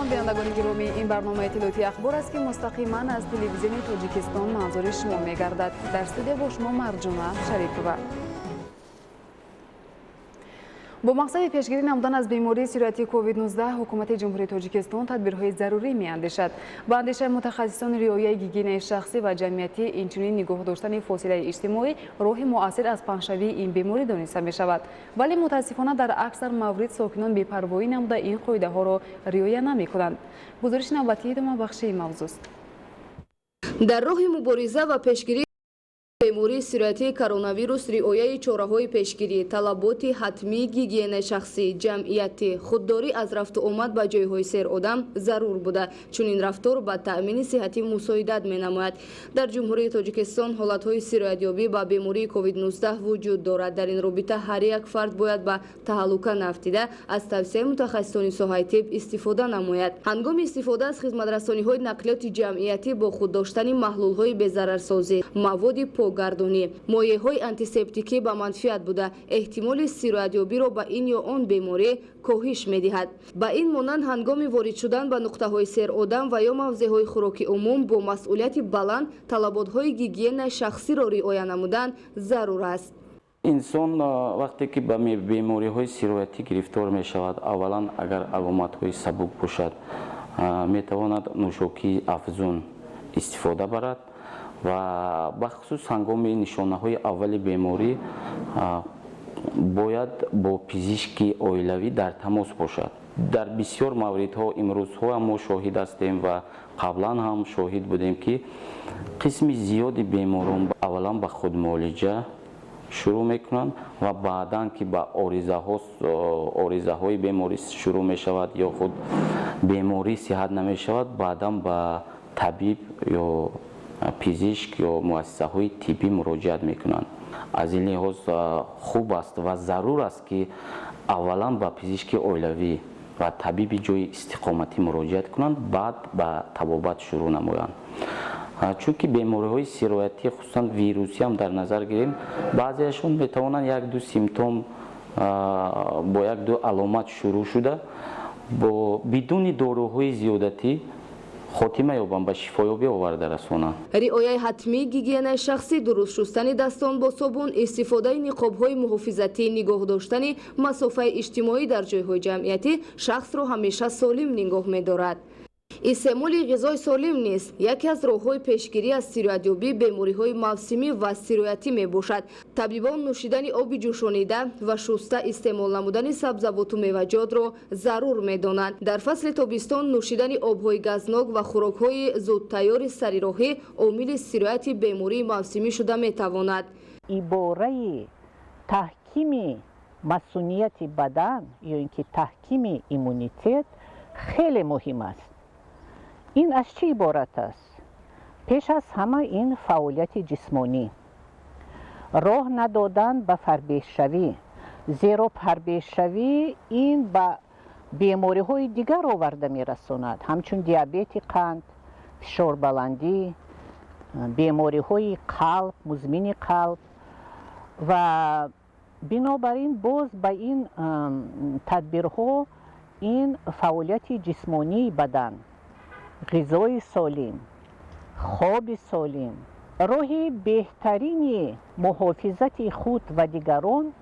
سلام بینندگان گرامی، این برنامه اطلاعاتی اخبار است که مستقیما از تلویزیون تاجیکستان منظور شما می‌گردد. در استودیو با شما مرجانه شریفova. با مقصد پیشگیری نمودن از بیماری سیرویتی کووید 19 حکومت جمهوری تاجیکستان تدبیرهای ضروری می‌اندیشد. با اندیشه متخصصان رعایت گیگین شخصی و جمعیتی اینچنین نگاه داشتن فاصله اجتماعی راه مؤثر از پنه‌شوی این بیماری دانسته می‌شود. ولی متاسفانه در اکثر موارد ساکنان بی‌پروایی نموده این قاعده‌ها را رعایت نمی‌کنند. گزارش نوبتی ادامه بخش این موضوع است. در راه مبارزه و پیشگیری بیماری سیرویتی کرونا ویروس رعایت چاره‌های پیشگیری، طلبات حتمی گیگین شخصی، جمعیتی، خودداری از رفت و آمد به جایهای سیر آدم ضرور بوده، چون این رفتار به تأمین صحتی مساعدت می‌نماید. در جمهوری تاجیکستان حالت‌های سیرویت‌یابی به بیماری کووید 19 وجود دارد. در این رابطه هر یک فرد باید به تهلکه نفتیده از توصیه متخصصان ساحه طب استفاده نماید. هنگام استفاده از خدمت‌رسانی‌های نقلیات جمعیتی با خود داشتن محلول‌های بی‌ضررسازی، مواد گردونی، مایع‌های آنتیسپتیکی با منفعت بوده، احتمال سیرویت‌یابی را به این یا آن بیماری کاهش می‌دهد. با این مانند هنگام وارد شدن به نقطه‌های سیر آدم و یا موضع‌های خوراکی عموم با مسئولیت بلند طلبات‌های گیگین شخصی را رعایت نمودن ضرور است. انسان وقتی که به بیماری‌های سیرویتی گرفتار می‌شود، اولا اگر علامت‌های سبک باشد می‌تواند نوشاکی افزون استفاده برد و بخصوص هنگام نشانه‌های اولی بیماری باید با پزشک عائلوی در تماس باشد. در بسیار موردها امروزها ما شاهد هستیم و قبلا هم شاهد بودیم که قسم زیادی بیماران اولا به خود معالجه شروع میکنند و بعداً که به آرزه های بیماری شروع می شود یا خود بیماری صحت نمی شود، بعداً به طبیب یا پزشک یا مؤسسه های طبی مراجعت میکنند. از این لحاظ خوب است و ضرور است که اولا به پزشک عائلوی و طبیب جای استقامتی مراجعت کنند، بعد به طبابت شروع نمایند. چون که بیماری های سیرویتی خصوصا ویروسی هم در نظر گیریم، بعضیشون میتوانند یک دو سیمتوم با یک دو علامت شروع شده با بدون داروهای زیادتی خاتمه یابند، به شفایابی آورده رسانند. رعایت حتمی گیگین شخصی، درست شستن دستان با صابون، استفاده نقاب‌های محافظتی، نگاه داشتن مسافه اجتماعی در جایهای جمعیتی شخص را همیشه سالم نگاه می‌دارد. استعمال غذای سالم نیست یکی از راه‌های پیشگیری از سیرویت‌یابی بیماری‌های موسمی و سیرویتی میباشد. طبیبان نوشیدن آب جوشانیده و شسته، استعمال نمودن سبزیجات و میوه‌جات را ضرور می‌دانند. در فصل تابستان نوشیدن آب‌های گازناک و خوراک‌های زودتیار سریراهی عامل سیرویت بیماری موسمی شده می‌تواند. عباره تحکیم مسئولیت بدن یا اینکه تحکیم ایمونیته خیلی مهم است. این از چی عبارت است؟ پیش از همه این فعالیت جسمانی، راه ندادن به فربه‌شوی، زیرا فربه‌شوی این به بیماری های دیگر آورده می رساند، همچون دیابت قند، فشار بلندی، بیماری های قلب، مزمن قلب و بنابراین باز به این تدبیرها این فعالیت جسمانی بدن، غذای سالم، خواب سالم، راه بهترین محافظت خود و دیگران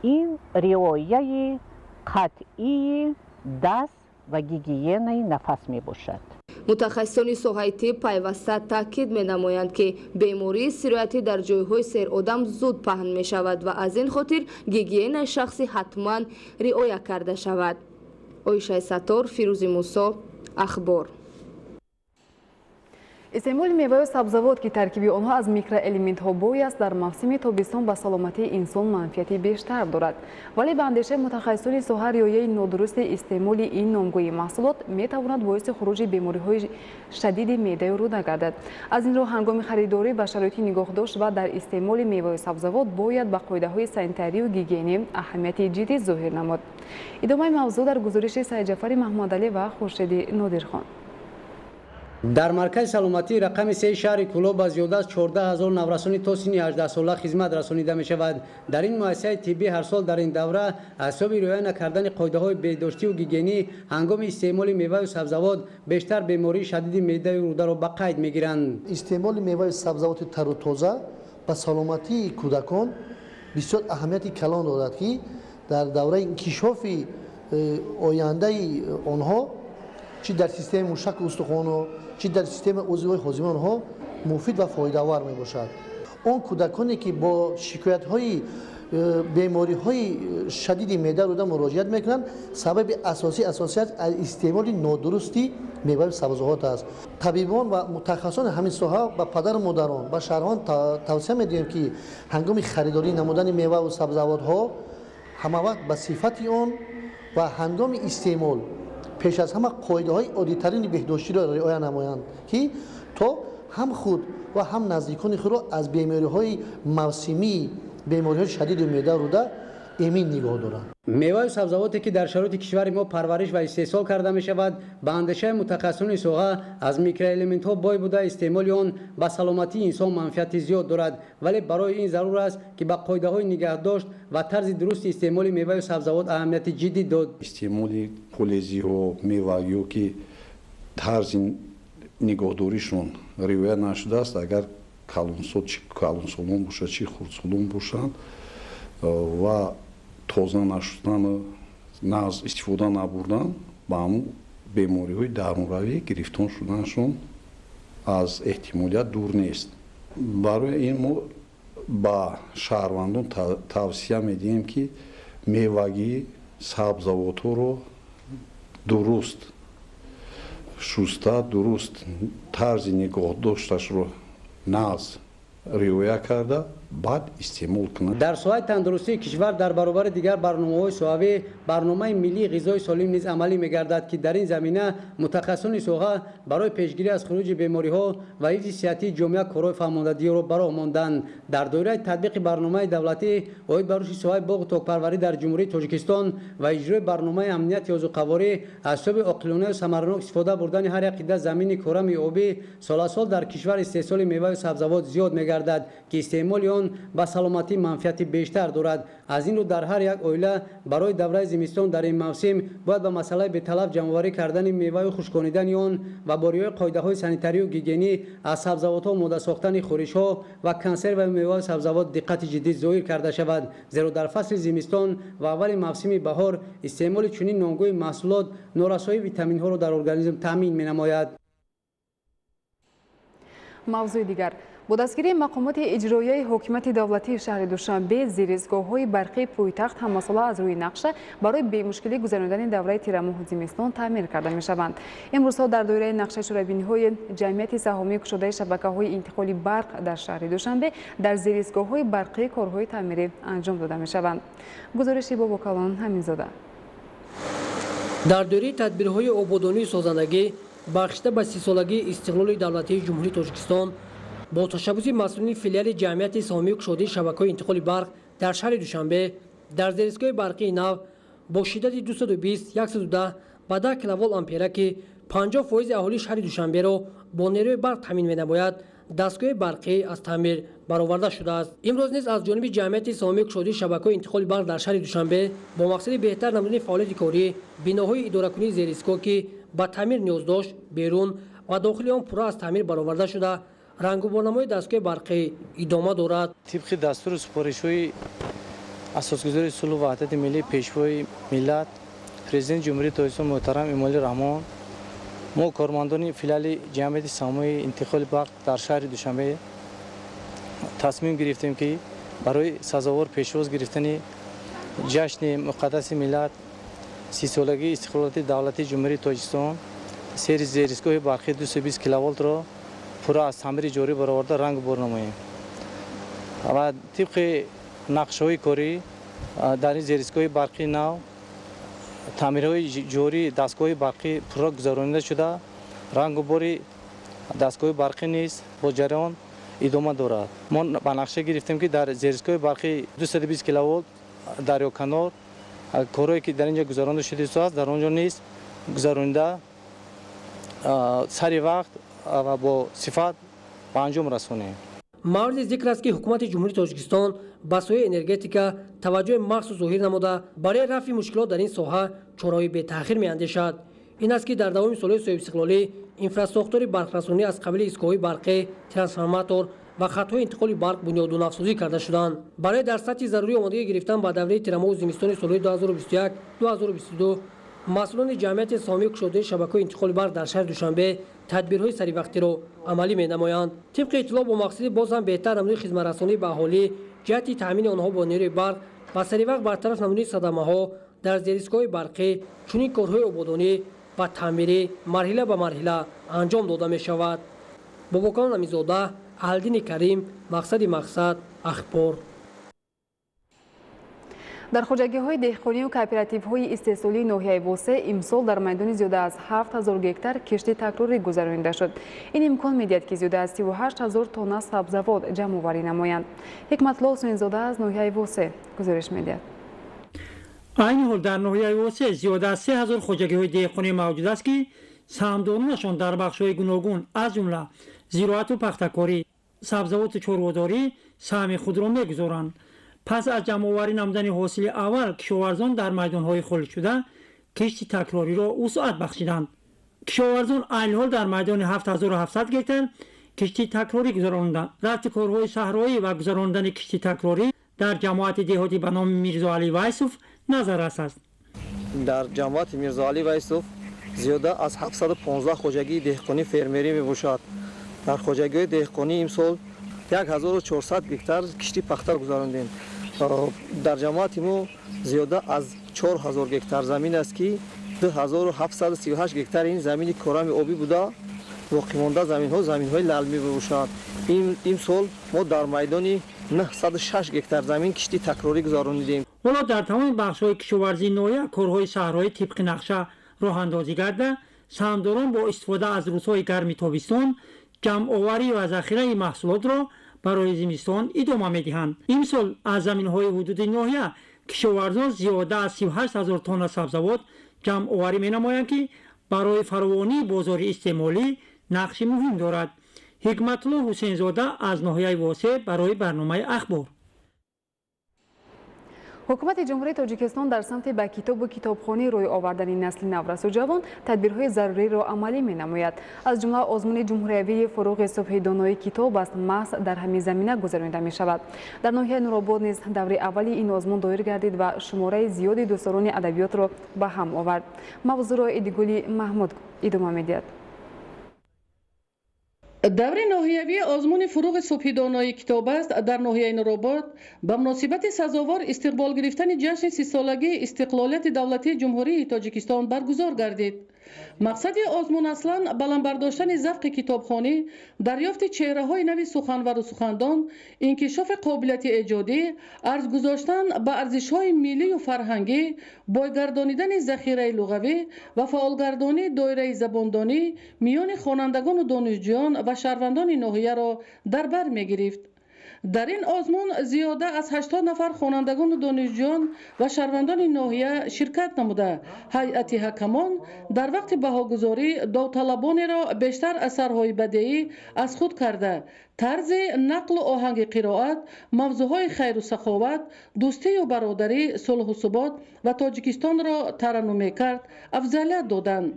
این رعایت قطعی دست و گیگین نفس می باشد. متخصصان ساحه طب پیوسته تاکید می‌نمایند که بیماری سیرویتی در جایهای سیر آدم زود پهن می شود و از این خاطر گیگین شخصی حتما رعایت کرده شود. عایشه ستار، فیروزی موسی، اخبار. استعمال میوه و سبزیجات که ترکیب آنها از میکروالمنت‌ها بوی است در موسم تابستان به سلامتی انسان منفعتی بیشتر دارد، ولی به اندیشه متخصصان ساحه رعایت نادرست استعمال این نامگونه محصولات میتواند باعث خروج بیماری‌های شدید معده و روده گردد. از این رو هنگام خریداری به شرایط نگاه داشت و در استعمال میوه و سبزیجات باید به قاعده‌های سانیتری و گیگینی اهمیت جدی ظاهر نمود. ادامه موضوع در گزارش سید جعفر محمدعلی و خورشید نادرخان. در مرکز سلامتی رقم 3 شهر کلوب با زیاده از 14000 نورسانی تا سن 18 ساله خدمت رسانیده می شود. در این مؤسسه طبی هر سال در این دوره اسباب رعایت نکردن قاعده‌های بهداشتی و گیگینی هنگام استعمال میوه و سبزیجات بیشتر بیماری شدید معده و روده را به قید میگیرند. استعمال میوه و سبزیجات تر و تازه به سلامتی کودکان بسیار اهمیت کلان دارد که در دوره انکشاف آینده آنها چی در سیستم مشک استخوان چی در سیستم عضوی هاضمه آنها مفید و فایده آور می باشد. آن کودکانی که با شکایت های بیماری های شدید معده روده مراجعت میکنند سبب اساسی از استعمال نادرستی میوه و سبزیجات است. طبیبان و متخصصان همین ساحه به پدر و مادران و شهروندان توصیه میدیم که هنگام خریداری نمودن میوه و سبزیجات ها همه وقت به صفت آن و هنگام استعمال پیش از همه قاعده های عادی‌ترین بهداشتی را رعایت نمایند که تا هم خود و هم نزدیکان خود را از بیماری های موسمی بیماری های شدید معده و روده امین نگاه دارند. میوه و سبزیجاتی که در شرایط کشور ما پرورش و استحصال کرده می شود به اندیشه متخصصان سوحه از میکروالمنت ها بای بوده استعمال آن به سلامتی انسان منفعت زیاد دارد، ولی برای این ضرور است که به قاعده های نگهداشت و طرز درست استعمال میوه و سبزیجات اهمیت جدی داد. استعمال فلزی ها میوه که طرز نگهداریشون رعایت نشده است اگر کلانسالون باشد چی خردسالون باشند و تازه نشدن ناز استفاده نبردن با همون بیماری های درونروی گرفتار شدنشون از احتمالیت دور نیست. برای این ما با شهروندان توصیه میدیم که میوگی سبزیجات رو درست شسته درست طرز نگاه داشتش رو ناز رعایت کرده بعد استعمال کنند. در ساحه تندرستی کشور در برابر دیگر برنامه‌های سوابی برنامه ملی غذای سالم نیز عملی می‌گردد که در این زمینه متخصصان سوحه برای پیشگیری از خروج بیماری‌ها و حفظ صحتی جامعه کارهای فرماندهی را برآ ماندند. در دوره تطبیق برنامه دولتی اوید بر روش سوحه باغ و تاک‌پروری در جمهوری تاجیکستان و اجرای برنامه امنیت یازوقواری اسباب عاقلانه و ثمرناک استفاده بردن هر یک قطعه زمین کره آبی سال در کشور استحصال میوه و سبزیجات زیاد می‌گردد که استعمال با سلامتی منفعت بیشتر دارد. از این رو در هر یک عائله برای دوره زمستان در این موسم باید به مسئله به طلب جمع‌آوری کردن میوه و خشکانیدن آن و با رعایت قاعده‌های سانیتری و گیگینی از سبزیجات ها ماده ساختن خورش‌ها و کنسرو و میوه و سبزیجات دقت جدی ظاهر کرده شود، زیرا در فصل زمستان و اول موسم بهار استعمال چنین نوع‌های محصولات نارسایی ویتامین ها را در ارگانیسم تامین می‌نماید. موضوع دیگر با دستگیری مقامات اجرایی حکومت دولتی شهر دوشنبه زیرایستگاه‌های برقی پایتخت هم‌مسئله از روی نقشه برای به مشکلی گذراندن دوره تیر ماه زمستان تعمیر کرده می‌شوند. امروزها در دوره نقشه شورابینی‌های جمعیت سهامی گشوده شبکه‌های انتقال برق در شهر دوشنبه در زیرایستگاه‌های برقی کارهای تعمیری انجام داده می‌شوند. گزارشی با وکالان همینزاده. در دوره تدبیرهای آبادانی سازندگی بخشیده به 30 سالگی استقلال دولتی جمهوری تاجیکستان با تشبث مسئولین فیلیال جمعیت سهامی گشوده شبکه‌های انتقال برق در شهر دوشنبه در زیرایستگاه برقی نو با شدت 220 110 و 10 کیلوولت آمپر که 50% اهالی شهر دوشنبه را با نیروی برق تامین می‌نماید دستگاه برقی از تعمیر برآورده شده است. امروز نیز از جانب جمعیت سهامی گشوده شبکه‌های انتقال برق در شهر دوشنبه با مقصد بهتر نمودن فعالیت کاری بناهای اداره‌کنی زیرایستگاه که به تعمیر نیاز داشت بیرون و داخل آن پورا از تعمیر برآورده شده رنگ و بارنمای دستگاه برقی ادامه دارد. طبق دستور سپارش‌های اساسگذار صلح و وحدت ملی پیشوای ملت پرزیدنت جمهوری تاجیکستان محترم امالی رحمان ما کارمندان فیلیال جمعیت سهامی انتقال برق در شهر دوشنبه تصمیم گرفتیم که برای سزاوار پیشواز گرفتن جشن مقدس ملت 30 سالگی استقلال دولتی جمهوری تاجیکستان سری زیرایستگاه برقی 220 کیلوولت را پورا از تعمیر جاری برآورده رنگ بار نماییم و طبق نقشه‌های کاری در این زیرایستگاه برقی نو تعمیرهای جاری دستگاه برقی پورا گذرانده شده رنگ و باری دستگاه برقی نیز با جریان ادامه دارد. ما به نقشه گرفتیم که در زیرایستگاه برقی 220 کیلوولت دریا کنار کارهایی که در اینجا گذرانده شده است در آنجا نیز گذرانده سری وقت ва бо сифат ба анҷом расонем. мавриди зикр аст ки ҳукумати ҷумҳурии тоҷикистон ба соҳаи энергетика таваҷҷӯҳи махсус зоҳир намуда барои рафъи мушкилот дар ин соҳа чораҳои бетаъхир меандешад. ин аст ки дар давоми солҳои соҳибистиқлолӣ инфраструктураи барқрасонӣ аз қабили истгоҳои барқӣ, трансформатор ва хатҳои интиқоли барқ бунёдунафсозӣ карда шуданд. барои дар сатҳи зарурӣ омодагӣ гирифтан ба давраи тирамоҳу зимистони солҳои 2021-2022 масъулони ҷамъияти сомии кушодаи шабакаҳои интиқоли барқ дар шаҳри душанбе тадбирҳои саривақтиро амалӣ менамоянд. тибқи иттилоъ бо мақсади боз ҳам беҳтар намудани хизматрасонӣ ба аҳолӣ ҷиҳати таъмини онҳо бо нерӯи барқ ва саривақт бартараф намудани садамаҳо дар зеристгоҳҳои барқӣ чунин корҳои ободонӣ ва таъмирӣ марҳила ба марҳила анҷом дода мешавад. бобокалон амизода, аҳлиддини карим, мақсади мақсад, ахбор. дар хоҷагиҳои деҳқонию кооперативҳои истеҳсолии ноҳияи восе имсол дар майдони зиёда аз 7000 гектар кишти такрорӣ гузаронида шуд. ин имкон медиҳад ки зиёда аз 38000 тонна сабзавот ҷамъоварӣ намоянд. ҳикматлоҳ ҳусейнзода аз ноҳияи восе гузориш медиҳад. айни ҳол дар ноҳияи восе зиёда аз 3000 хоҷагиҳои деҳқонӣ мавҷуд аст ки саҳмдоронашон дар бахшҳои гуногун аз ҷумла зироату пахтакорӣ, сабзавоту чорводорӣ саҳми худро мегузоранд. пас аз ҷамъоварӣ намудани ҳосили аввал кишоварзон дар майдонҳои холишшуда кишти такрориро вусъат бахшиданд. кишоварзон айни ҳол дар майдони 7700 гектар кишти такрорӣ гузаронданд. рафти корҳои саҳроӣ ва гузарондани кишти такрорӣ дар ҷамоати деҳотӣ ба номи Мирзо Али Вайсов назаррас аст. дар ҷамоати Мирзо Али Вайсов зиёда аз 715 хоҷагии деҳқонӣ фермерӣ мебошад. дар хоҷагиҳои деҳқонӣ имсол 1400 гектар кишти пахта гузарондем. дар ҷамоати мо зиёда аз 4000 гектар замин аст ки 2738 гектар ин замини корами обӣ буда боқимонда заминҳои лалмӣ мебошад. имсол мо дар майдони 906 гектар замин кишти такрорӣ гузаронидем. ҳоло дар тамоми бахшҳои кишоварзии ноҳия корҳои саҳроӣ тибқи нақша роҳандозӣ гарда саҳмдорон бо истифода аз рӯзҳои гарми тобистон ҷамъоварӣ ва захираи маҳсулотро барои зимистон идома медиҳанд. имсол аз заминҳои ҳудуди ноҳия кишоварзон зиёда аз 38000 тонна сабзавот ҷамъоварӣ менамоянд ки барои фаровонии бозори истеъмолӣ нақши муҳим дорад. ҳикматуллоҳ ҳусейнзода аз ноҳияи восе барои барномаи ахбор. ҳукумати ҷумҳурии тоҷикистон дар самти ба китобу китобхонӣ рӯй овардани насли наврасу ҷавон тадбирҳои заруриро амалӣ менамояд. аз ҷумла озмуни ҷумҳуриявии фуруғи субҳи донои китоб аст маҳз дар ҳамин замина гузаронида мешавад. дар ноҳияи Нуробод низ даври аввали ин озмун доир гардид ва шумораи зиёди дӯстдорони адабиётро ба ҳам овард. мавзӯъро Идигули Маҳмуд идома медиҳад. даври ноҳиявии озмуни фуруғи субҳи донои китоб аст дар ноҳияи Нуробод ба муносибати сазовор истиқбол гирифтани ҷашни 30-солагии истиқлолияти давлатии ҷумҳурии тоҷикистон баргузор гардид. мақсади озмун аслан баландбардоштани завқи китобхонӣ, дарёфти чеҳраҳои нави суханвару сухандон, инкишофи қобилияти эҷодӣ, арз гузоштан ба арзишҳои миллию фарҳангӣ, бойгардонидани захираи луғавӣ ва фаъолгардонии доираи забондонӣ миёни хонандагону донишҷӯён ва шаҳрвандони ноҳияро дар бар мегирифт. дар ин озмун зиёда аз 80 нафар хонандагону донишҷӯён ва шаҳрвандони ноҳия ширкат намуда ҳайати ҳакамон дар вақти баҳогузорӣ довталабонеро бештар асарҳои бадеӣ аз худ карда тарзи нақлу оҳанги қироат, мавзӯъҳои хайру саховат, дӯстию бародарӣ, сулҳу субот ва Тоҷикистонро тараннум мекард афзалият доданд.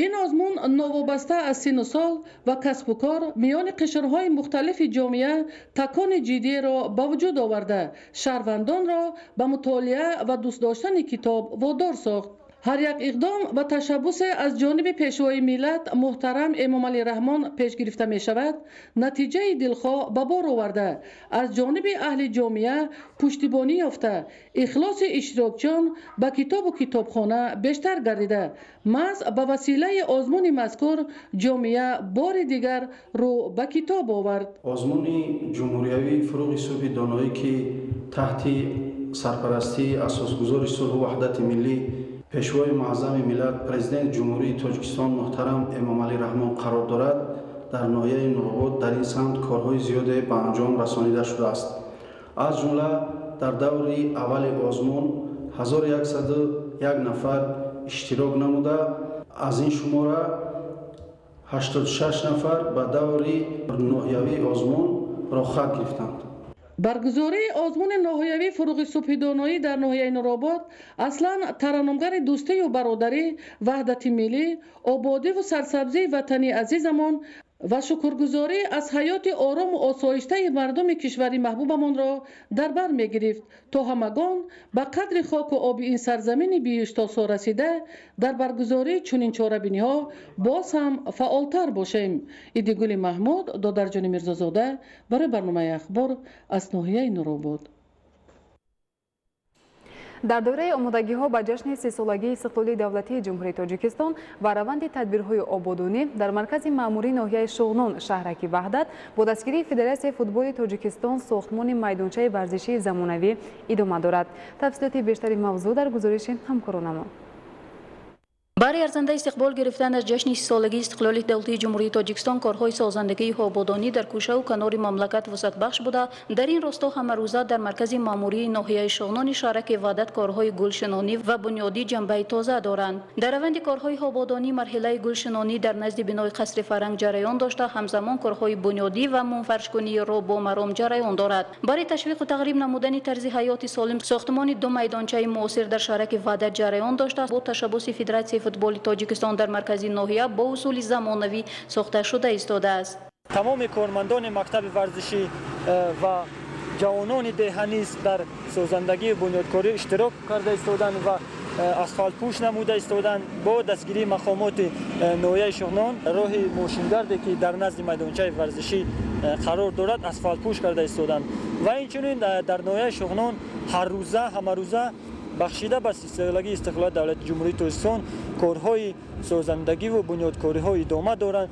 ин озмун новобаста аз сину сол ва касбу кор миёни қишрҳои мухталифи ҷомеа такони ҷиддиеро ба вуҷуд оварда шаҳрвандонро ба мутолиа ва дӯстдоштани китоб водор сохт. ҳар як иқдом ва ташаббусе аз ҷониби пешвои миллат муҳтарам Эмомалӣ Раҳмон пеш гирифта мешавад, натиҷаи дилхоҳ ба бор оварда аз ҷониби аҳли ҷомеа пуштибонӣ ёфта, ихлоси иштирокчиён ба китобу китобхона бештар гардида, маҳз ба василаи озмуни мазкур ҷомеа бори дигар рӯ ба китоб овард. озмуни ҷумҳуриявии фуруғи субҳи доноӣ ки таҳти сарпарастии асосгузори сулҳу ваҳдати миллӣ пешвои муъаззами миллат президент ҷумҳурии тоҷикистон муҳтарам Эмомалӣ Раҳмон қарор дорад, дар ноҳияи Нуробод дар ин самт корҳои зиёде ба анҷом расонида шудааст. аз ҷумла дар даври аввали озмун 1101 нафар иштирок намуда, аз ин шумора 86 нафар ба даври ноҳиявии озмун рохат гирифтанд. баргузории озмуни ноҳияви фуруғи субҳи доноӣ дар ноҳияи нуробод аслан тараннумгари дӯстию бародарӣ, ваҳдати миллӣ, ободиву сарсабзии ватани азизамон ва шукргузорӣ аз ҳаёти орому осоиштаи мардуми кишвари маҳбубамонро дар бар мегирифт, то ҳамагон ба қадри хоку оби ин сарзамини биюштосо расида дар баргузории чунин чорабиниҳо боз ҳам фаъолтар бошем. Идигули Маҳмуд, Додарҷони Мирзозода, барои барномаи ахбор аз ноҳияи Нуробод. дар дораи омодагиҳо ба ҷашни 30-солагии истиқлоли давлатии ҷумҳурии Тоҷикистон ва раванди тадбирҳои ободонӣ дар маркази маъмурии ноҳияи Шуғнон шаҳраки Ваҳдат бо дастгирии Федератсияи футболи Тоҷикистон сохтмони майдончаи варзишии замонавӣ идома дорад. Тафсилоти бештари мавзӯъ дар гузориши ҳамкоронамон. برای ارزنده استقبال گرفتن از جشن 30 سالگی استقلال دولتی جمهوری تاجیکستان کارهای سازندگی و آبادانی در کوچه و کنار مملکت وسعت بخش بوده. در این راستا همه روزه در مرکز ماموری ناحیه شغنان شهرک وحدت کارهای گلشنانی و بنیادی جنبه تازه دارند. در روند کارهای آبادانی مرحله گلشنانی در نزد بنای قصر فرنگ جریان داشته، همزمان کارهای بنیادی و منفرش‌کنی را با مرام جریان دارد. برای تشویق و تقریب نمودن طرز حیات سالم، ساختمان دو میدانچه معاصر در شهرک وحدت جریان داشته با تشبث فدراسیون فوتبال تاجیکستان در مرکزی ناحیه با اصول زمانوی ساخته شده ایستاده است. تمام کارمندان مکتب ورزشی و جوانان دهنی در سازندگی بنیادکاری اشتراک کرده ایستادند و اسفالت پوش نموده ایستادند. با دستگیری مقامات ناحیه شغنان راه ماشینگردی که در نزد میدانچه ورزشی قرار دارد اسفالت پوش کرده ایستادند و اینچنین در ناحیه شغنان هر روزه همه روزه بخشیده به 30 سالگی استقلال دولت جمهوری تاجیکستان کارهای سازندگی و بنیادکاری های ادامه دارند.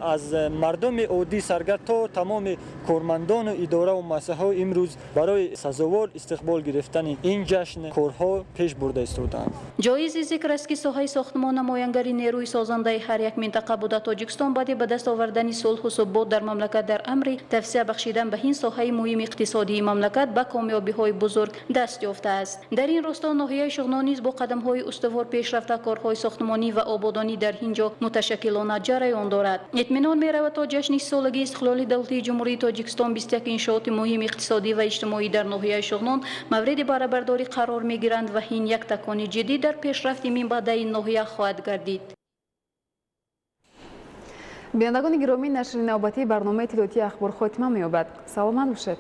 از مردم عادی سرگرد تا تمام کارمندان و اداره و مؤسسه ها امروز برای سزاوار استقبال گرفتن این جشن کارها پیش برده ایستادند. جایز ذکر است که ساحه ساختمان نمایانگری نیروی سازنده هر یک منطقه بوده. تاجیکستان بعد به دست آوردن صلح و ثبات در مملکت در امر توسعه بخشیدن به این ساحه مهم اقتصادی مملکت به کامیابی های بزرگ دست یافته است. در این راستا ناحیه شغنان نیز با قدم های استوار پیشرفته کارهای ساختمانی و آبادانی در اینجا متشکلانه جریان دارد. اطمینان می‌رود تا جشن 30 سالگی استقلال دولتی جمهوری تاجیکستان 21 انشاءات مهم اقتصادی و اجتماعی در ناحیه شغنان مورد برآورداری قرار می‌گیرند و این یک تکان جدی در پیشرفت منبع این ناحیه خواهد گردید. بینندگان گرامی، نشر نوبتی برنامه اطلاعاتی اخبار خاتمه می‌یابد. سلامت باشید.